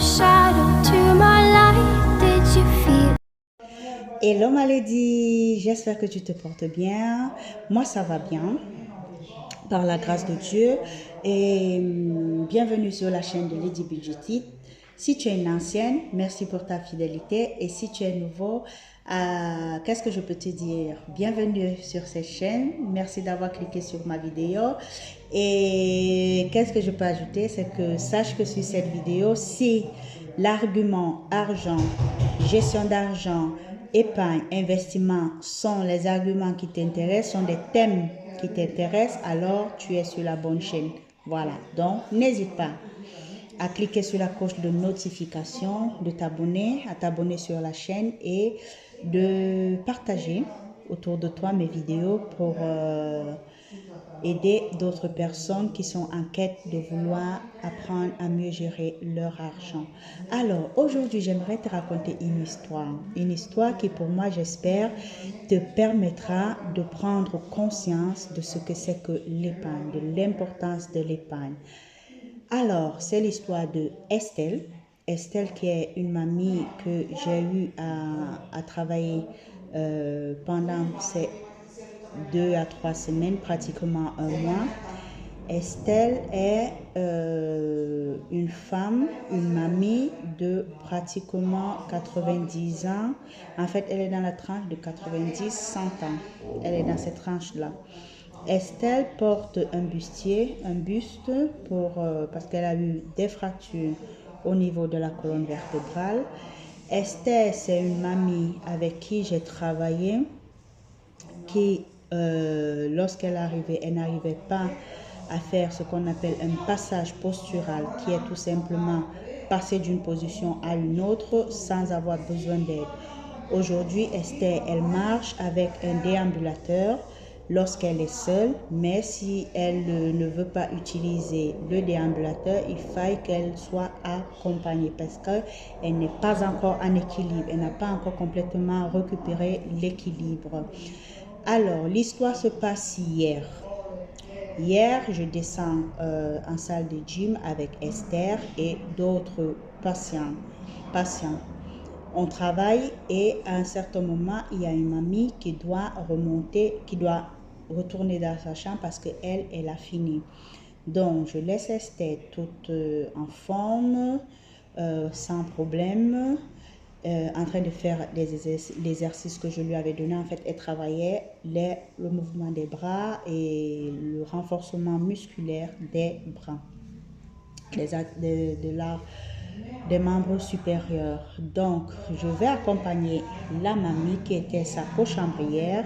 shadow to my light. Did you feel? Hello ma lady, j'espère que tu te portes bien. Moi ça va bien, par la grâce de Dieu. Et bienvenue sur la chaîne de Lady Budgetit. Si tu es une ancienne, merci pour ta fidélité. Et si tu es nouveau, qu'est-ce que je peux te dire? Bienvenue sur cette chaîne. Merci d'avoir cliqué sur ma vidéo. Et qu'est-ce que je peux ajouter? C'est que sache que sur cette vidéo, si l'argument argent, gestion d'argent, épargne, investissement sont les arguments qui t'intéressent, sont des thèmes qui t'intéressent, alors tu es sur la bonne chaîne. Voilà, donc n'hésite pas à cliquer sur la cloche de notification, de t'abonner, à t'abonner sur la chaîne et de partager autour de toi mes vidéos pour aider d'autres personnes qui sont en quête de vouloir apprendre à mieux gérer leur argent. Alors, aujourd'hui, j'aimerais te raconter une histoire qui, pour moi, j'espère, te permettra de prendre conscience de ce que c'est que l'épargne, de l'importance de l'épargne. Alors, c'est l'histoire de Estelle. Estelle qui est une mamie que j'ai eu à travailler pendant ces 2 à 3 semaines, pratiquement un mois. Estelle est une femme, une mamie de pratiquement 90 ans. En fait, elle est dans la tranche de 90-100 ans. Elle est dans cette tranche-là. Estelle porte un buste parce qu'elle a eu des fractures au niveau de la colonne vertébrale. Estelle, c'est une mamie avec qui j'ai travaillé, qui, lorsqu'elle arrivait, elle n'arrivait pas à faire ce qu'on appelle un passage postural, qui est tout simplement passer d'une position à une autre sans avoir besoin d'aide. Aujourd'hui, Esther, elle marche avec un déambulateur lorsqu'elle est seule, mais si elle ne veut pas utiliser le déambulateur, il faut qu'elle soit accompagnée parce qu'elle n'est pas encore en équilibre, elle n'a pas encore complètement récupéré l'équilibre. Alors, l'histoire se passe hier. Hier, je descends en salle de gym avec Esther et d'autres patients. On travaille et à un certain moment, il y a une mamie qui doit retourner dans sa chambre parce qu'elle, elle a fini. Donc, je laisse Esther toute en forme, sans problème, en train de faire l'exercice que je lui avais donné. En fait, elle travaillait le mouvement des bras et le renforcement musculaire des bras, des membres supérieurs. Donc, je vais accompagner la mamie qui était sa cochambrière.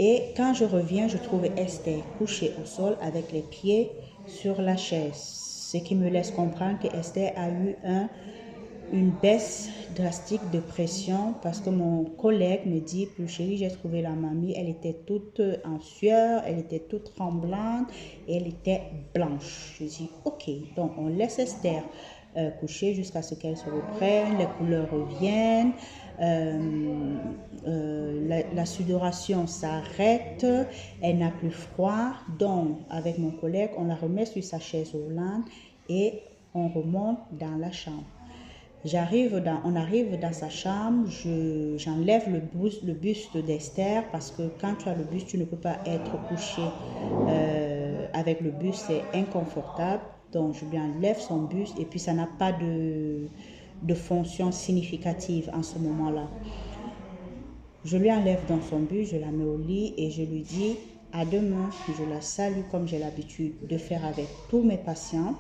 Et quand je reviens, je trouve Esther couchée au sol avec les pieds sur la chaise. Ce qui me laisse comprendre que Esther a eu une baisse drastique de pression parce que mon collègue me dit, plus chérie, j'ai trouvé la mamie, elle était toute en sueur, elle était toute tremblante et elle était blanche. Je dis, ok, donc on laisse Esther coucher jusqu'à ce qu'elle se reprenne, les couleurs reviennent, la sudoration s'arrête, elle n'a plus froid. Donc, avec mon collègue, on la remet sur sa chaise roulante et on remonte dans la chambre. On arrive dans sa chambre, j'enlève le buste d'Esther parce que quand tu as le buste, tu ne peux pas être couché avec le buste, c'est inconfortable. Donc je lui enlève son buste et puis ça n'a pas de fonction significative en ce moment-là. Je lui enlève dans son buste, je la mets au lit et je lui dis à demain. Je la salue comme j'ai l'habitude de faire avec tous mes patients.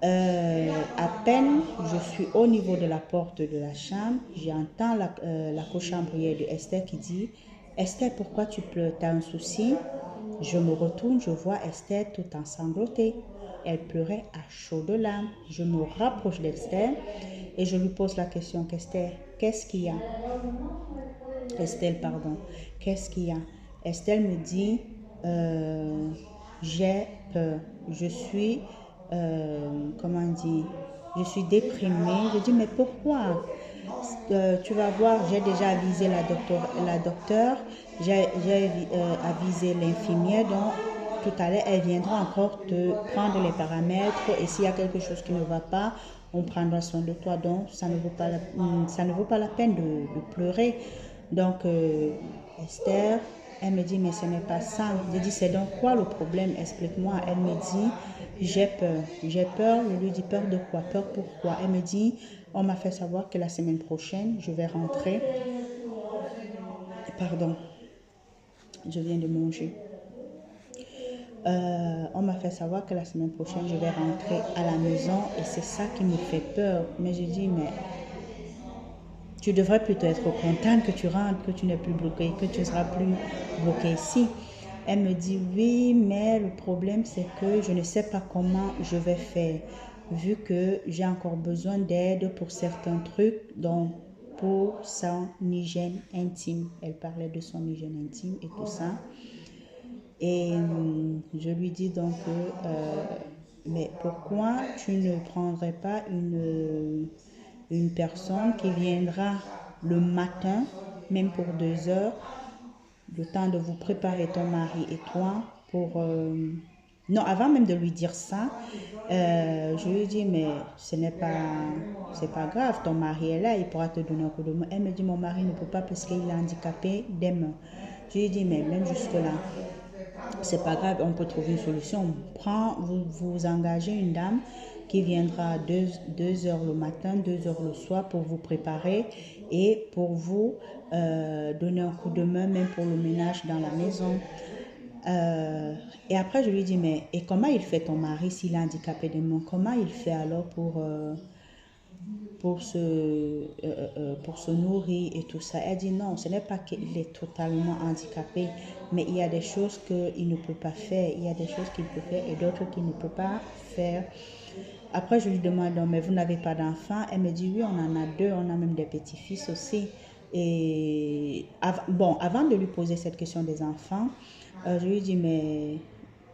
À peine je suis au niveau de la porte de la chambre, j'entends la cochambrière de Esther qui dit, Esther, pourquoi tu pleures? Tu as un souci? Je me retourne, je vois Esther tout ensanglotée. Elle pleurait à chaudes larmes. Je me rapproche d'Esther et je lui pose la question, Esther, qu'est-ce qu'il y a? Estelle, pardon, qu'est-ce qu'il y a? Estelle me dit, j'ai peur, je suis, comment dire, je suis déprimée. Je dis, mais pourquoi? Tu vas voir, j'ai déjà avisé la docteure, j'ai avisé l'infirmière, donc tout à l'heure, elle viendra encore te prendre les paramètres et s'il y a quelque chose qui ne va pas, on prendra soin de toi. Donc, ça ne vaut pas la peine de pleurer. Donc, Esther, elle me dit, mais ce n'est pas ça. Je dis, c'est donc quoi le problème? Explique-moi. Elle me dit, j'ai peur. J'ai peur. Je lui dis, peur de quoi? Peur pourquoi? Elle me dit, on m'a fait savoir que la semaine prochaine, je vais rentrer. Pardon, je viens de manger. On m'a fait savoir que la semaine prochaine, je vais rentrer à la maison et c'est ça qui me fait peur. Mais je dis, mais tu devrais plutôt être contente que tu rentres, que tu n'es plus bloqué, que tu ne seras plus bloqué ici. Elle me dit, oui, mais le problème, c'est que je ne sais pas comment je vais faire, vu que j'ai encore besoin d'aide pour certains trucs, donc pour son hygiène intime. Elle parlait de son hygiène intime et tout ça. Et je lui dis donc, mais pourquoi tu ne prendrais pas une personne qui viendra le matin, même pour 2 heures, le temps de vous préparer ton mari et toi pour... Non, avant même de lui dire ça, je lui dis, mais c'est pas grave, ton mari est là, il pourra te donner un coup de main. Elle me dit, mon mari ne peut pas parce qu'il est handicapé des mains. Je lui dis, mais même jusque-là, c'est pas grave, on peut trouver une solution. Vous engagez une dame qui viendra 2 heures le matin, 2 heures le soir pour vous préparer et pour vous donner un coup de main, même pour le ménage dans la maison. Et après, je lui dis, mais et comment il fait ton mari s'il est handicapé des mains? Comment il fait alors pour se nourrir et tout ça? Elle dit non, ce n'est pas qu'il est totalement handicapé, mais il y a des choses qu'il ne peut pas faire, il y a des choses qu'il peut faire et d'autres qu'il ne peut pas faire. Après, je lui demande, mais vous n'avez pas d'enfants? Elle me dit, oui, on en a 2, on a même des petits-fils aussi. Et avant de lui poser cette question des enfants, je lui dis, mais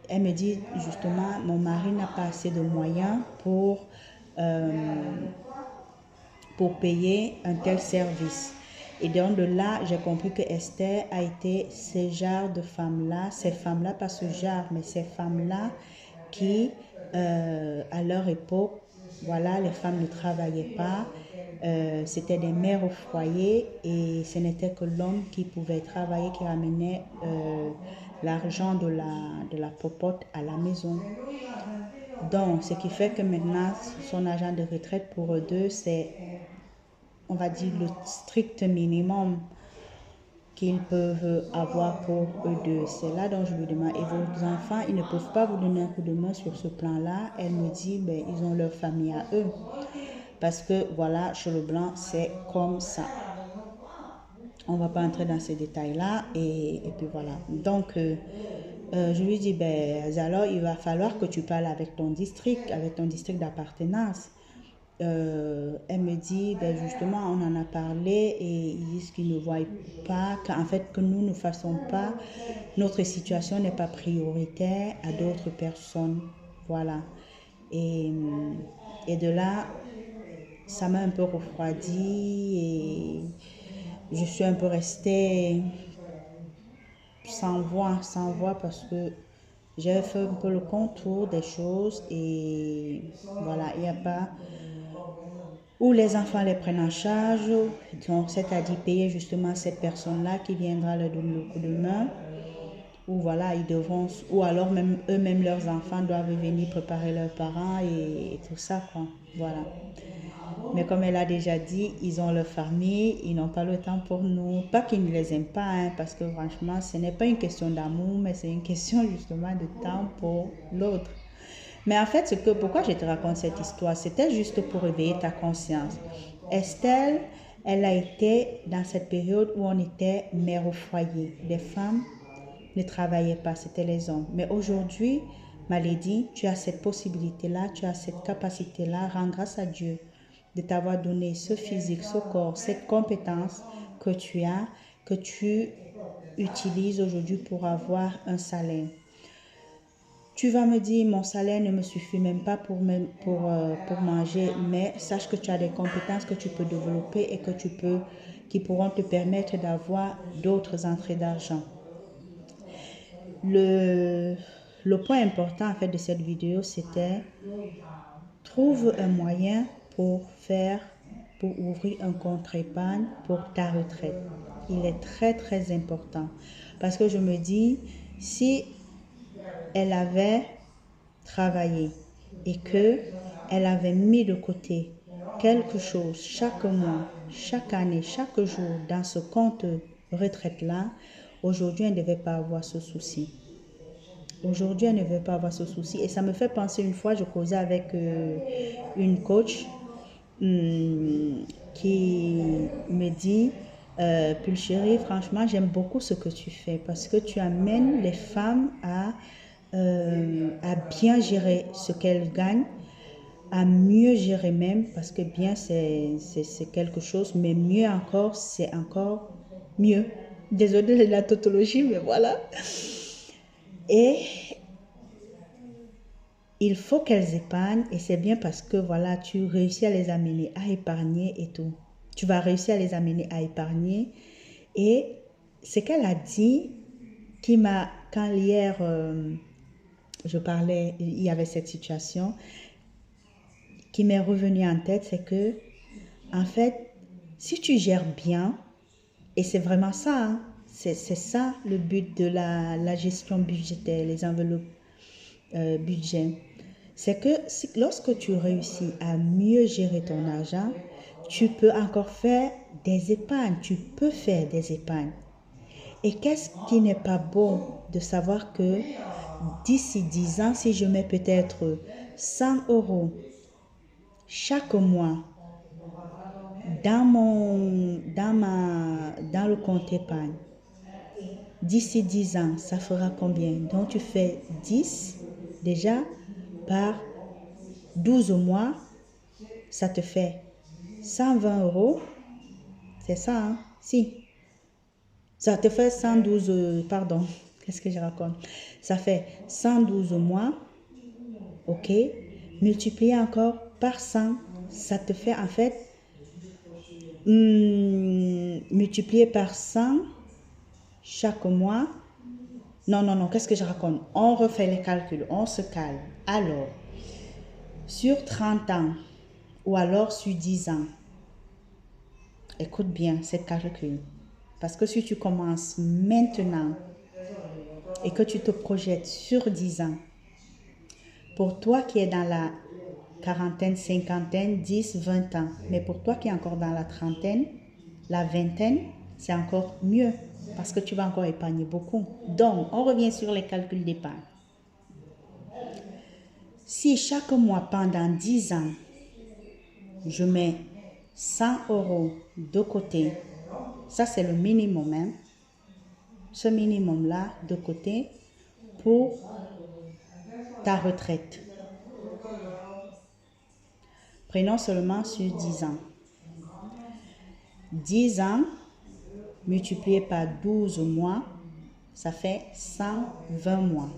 elle me dit justement, mon mari n'a pas assez de moyens pour payer un tel service. Et donc de là, j'ai compris que Esther a été ce genre de femmes-là, ces femmes-là, pas ce genre, mais ces femmes-là qui, à leur époque, voilà, les femmes ne travaillaient pas, c'était des mères au foyer et ce n'était que l'homme qui pouvait travailler, qui ramenait l'argent de la popote à la maison. Donc, ce qui fait que maintenant, son argent de retraite pour eux deux, c'est, on va dire, le strict minimum qu'ils peuvent avoir pour eux deux. C'est là dont je lui demande, et vos enfants, ils ne peuvent pas vous donner un coup de main sur ce plan-là? Elle me dit, ben, ils ont leur famille à eux. Parce que, voilà, chez le blanc, c'est comme ça. On ne va pas entrer dans ces détails-là. Et puis voilà. Donc, je lui dis, ben, alors, il va falloir que tu parles avec ton district d'appartenance. Elle me dit, ben justement, on en a parlé et ils disent qu'ils ne voient pas, qu'en fait, que nous ne fassons pas, notre situation n'est pas prioritaire à d'autres personnes. Voilà. Et de là, ça m'a un peu refroidi et je suis un peu restée sans voix parce que j'ai fait un peu le contour des choses et voilà, il n'y a pas... où les enfants les prennent en charge, donc c'est-à-dire payer justement cette personne-là qui viendra leur donner le coup de main, ou voilà, ils devront, ou alors même eux-mêmes leurs enfants doivent venir préparer leurs parents et tout ça, quoi. Voilà. Mais comme elle a déjà dit, ils ont leur famille, ils n'ont pas le temps pour nous. Pas qu'ils ne les aiment pas, hein, parce que franchement, ce n'est pas une question d'amour, mais c'est une question justement de temps pour l'autre. Mais en fait, pourquoi je te raconte cette histoire, c'était juste pour réveiller ta conscience. Estelle, elle a été dans cette période où on était mère au foyer. Les femmes ne travaillaient pas, c'était les hommes. Mais aujourd'hui, Malédie, tu as cette possibilité-là, tu as cette capacité-là, rends grâce à Dieu de t'avoir donné ce physique, ce corps, cette compétence que tu as, que tu utilises aujourd'hui pour avoir un salaire. Tu vas me dire, mon salaire ne me suffit même pas pour manger, mais sache que tu as des compétences que tu peux développer et qui pourront te permettre d'avoir d'autres entrées d'argent. le point important en fait de cette vidéo, c'était trouve un moyen pour ouvrir un compte épargne pour ta retraite. Il est très très important parce que je me dis, si elle avait travaillé et que elle avait mis de côté quelque chose chaque mois, chaque année, chaque jour dans ce compte retraite-là, aujourd'hui, elle ne devait pas avoir ce souci. Aujourd'hui, elle ne veut pas avoir ce souci. Et ça me fait penser, une fois, je causais avec une coach qui me dit, Pulchérie, franchement, j'aime beaucoup ce que tu fais parce que tu amènes les femmes à bien gérer ce qu'elles gagnent, à mieux gérer même, parce que bien, c'est quelque chose, mais mieux encore, c'est encore mieux. Désolée de la tautologie, mais voilà. Et il faut qu'elles épargnent et c'est bien parce que voilà, tu réussis à les amener à épargner et tout. Tu vas réussir à les amener à épargner. Et ce qu'elle a dit, quand hier je parlais, il y avait cette situation qui m'est revenue en tête, c'est que en fait, si tu gères bien, et c'est vraiment ça, hein, c'est ça le but de la gestion budgétaire, les enveloppes budget. C'est que lorsque tu réussis à mieux gérer ton argent, tu peux encore faire des épargnes, tu peux faire des épargnes. Et qu'est-ce qui n'est pas beau de savoir que d'ici 10 ans, si je mets peut-être 100 euros chaque mois dans le compte épargne, d'ici 10 ans, ça fera combien? Donc tu fais 10 déjà par 12 mois, ça te fait 120 euros. C'est ça, hein? Si. Ça te fait 112, pardon, qu'est-ce que je raconte? Ça fait 112 mois, ok? Multiplié encore par 100, ça te fait en fait, multiplié par 100 chaque mois. Non, non, non, qu'est-ce que je raconte? On refait les calculs, on se calme. Alors, sur 30 ans ou alors sur 10 ans, écoute bien cette calcul. Parce que si tu commences maintenant et que tu te projettes sur 10 ans, pour toi qui es dans la quarantaine, cinquantaine, 10, 20 ans, mais pour toi qui es encore dans la trentaine, la vingtaine, c'est encore mieux parce que tu vas encore épargner beaucoup. Donc, on revient sur les calculs d'épargne. Si chaque mois pendant 10 ans, je mets 100 euros de côté, ça c'est le minimum, hein? Ce minimum-là de côté pour ta retraite. Prenons seulement sur 10 ans. 10 ans multiplié par 12 mois, ça fait 120 mois.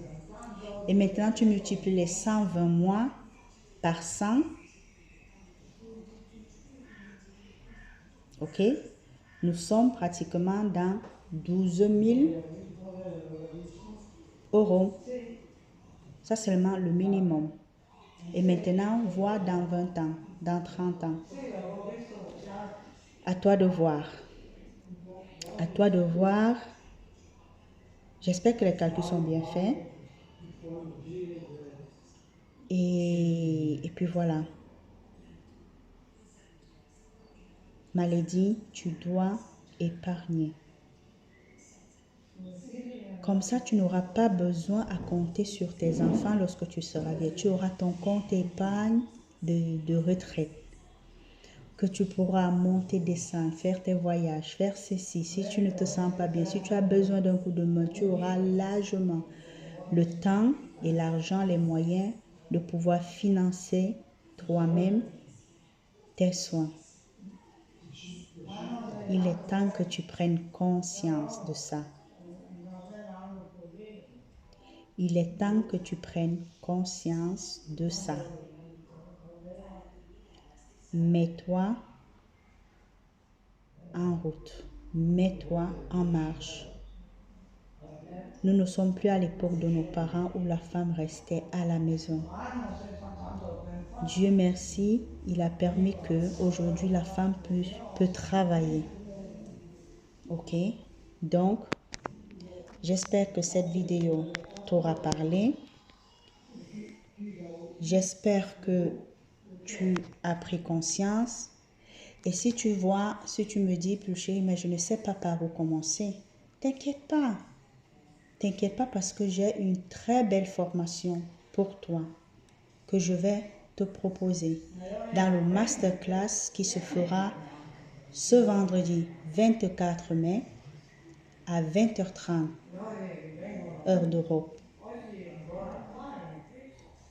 Et maintenant, tu multiplies les 120 mois par 100. OK? Nous sommes pratiquement dans 12 000 euros. Ça, c'est seulement le minimum. Et maintenant, vois dans 20 ans, dans 30 ans. À toi de voir. À toi de voir. J'espère que les calculs sont bien faits. Et puis voilà. Maladie, tu dois épargner. Comme ça, tu n'auras pas besoin à compter sur tes enfants lorsque tu seras vieux. Tu auras ton compte épargne de retraite que tu pourras monter, descendre, faire tes voyages, faire ceci. Si tu ne te sens pas bien, si tu as besoin d'un coup de main, tu auras largement le temps et l'argent, les moyens de pouvoir financer toi-même tes soins. Il est temps que tu prennes conscience de ça. Il est temps que tu prennes conscience de ça. Mets-toi en route. Mets-toi en marche. Nous ne sommes plus à l'époque de nos parents où la femme restait à la maison. Dieu merci, il a permis que aujourd'hui la femme peut travailler. Ok? Donc, j'espère que cette vidéo t'aura parlé. J'espère que tu as pris conscience. Et si tu vois, si tu me dis, plus chérie, mais je ne sais pas par où commencer, t'inquiète pas. T'inquiète pas parce que j'ai une très belle formation pour toi que je vais te proposer dans le masterclass qui se fera ce vendredi 24 mai à 20h30 heure d'Europe.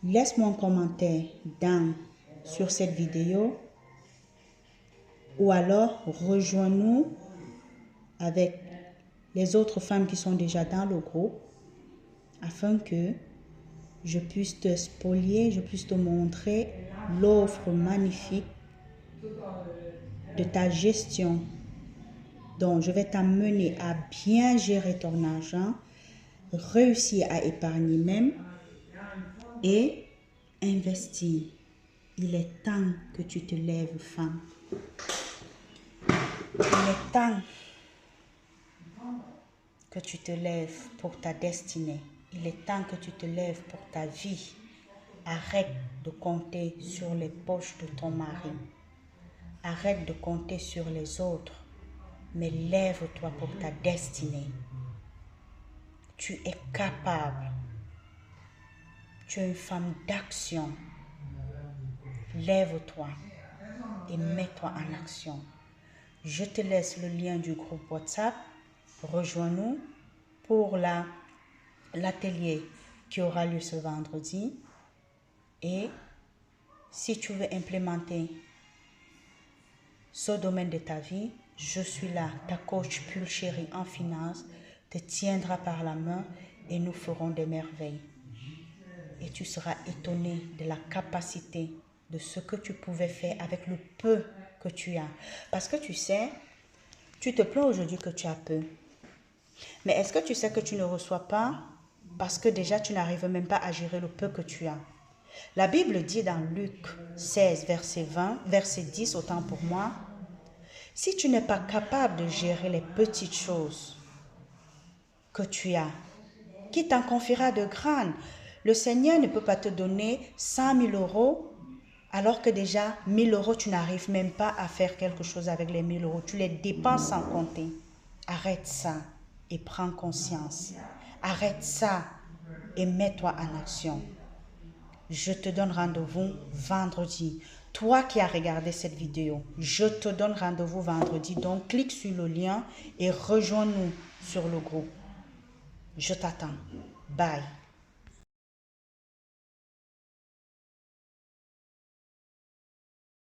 Laisse-moi un commentaire sur cette vidéo ou alors rejoins-nous avec les autres femmes qui sont déjà dans le groupe afin que je puisse te spolier, je puisse te montrer l'offre magnifique de ta gestion. Donc, je vais t'amener à bien gérer ton argent, réussir à épargner même et investir. Il est temps que tu te lèves, femme. Il est temps que tu te lèves pour ta destinée. Il est temps que tu te lèves pour ta vie. Arrête de compter sur les poches de ton mari. Arrête de compter sur les autres. Mais lève-toi pour ta destinée. Tu es capable. Tu es une femme d'action. Lève-toi et mets-toi en action. Je te laisse le lien du groupe WhatsApp. Rejoins-nous pour l'atelier qui aura lieu ce vendredi. Et si tu veux implémenter ce domaine de ta vie, je suis là, ta coach Pulchérie en finance, te tiendra par la main et nous ferons des merveilles. Et tu seras étonné de la capacité de ce que tu pouvais faire avec le peu que tu as. Parce que tu sais, tu te plains aujourd'hui que tu as peu. Mais est-ce que tu sais que tu ne reçois pas parce que déjà tu n'arrives même pas à gérer le peu que tu as? La Bible dit dans Luc 16, verset 10, autant pour moi, si tu n'es pas capable de gérer les petites choses que tu as, qui t'en confiera de grandes? Le Seigneur ne peut pas te donner 100 000 euros alors que déjà 1 000 euros, tu n'arrives même pas à faire quelque chose avec les 1 000 euros. Tu les dépenses sans compter. Arrête ça et prends conscience. Arrête ça et mets-toi en action. Je te donne rendez-vous vendredi. Toi qui as regardé cette vidéo, je te donne rendez-vous vendredi. Donc, clique sur le lien et rejoins-nous sur le groupe. Je t'attends. Bye.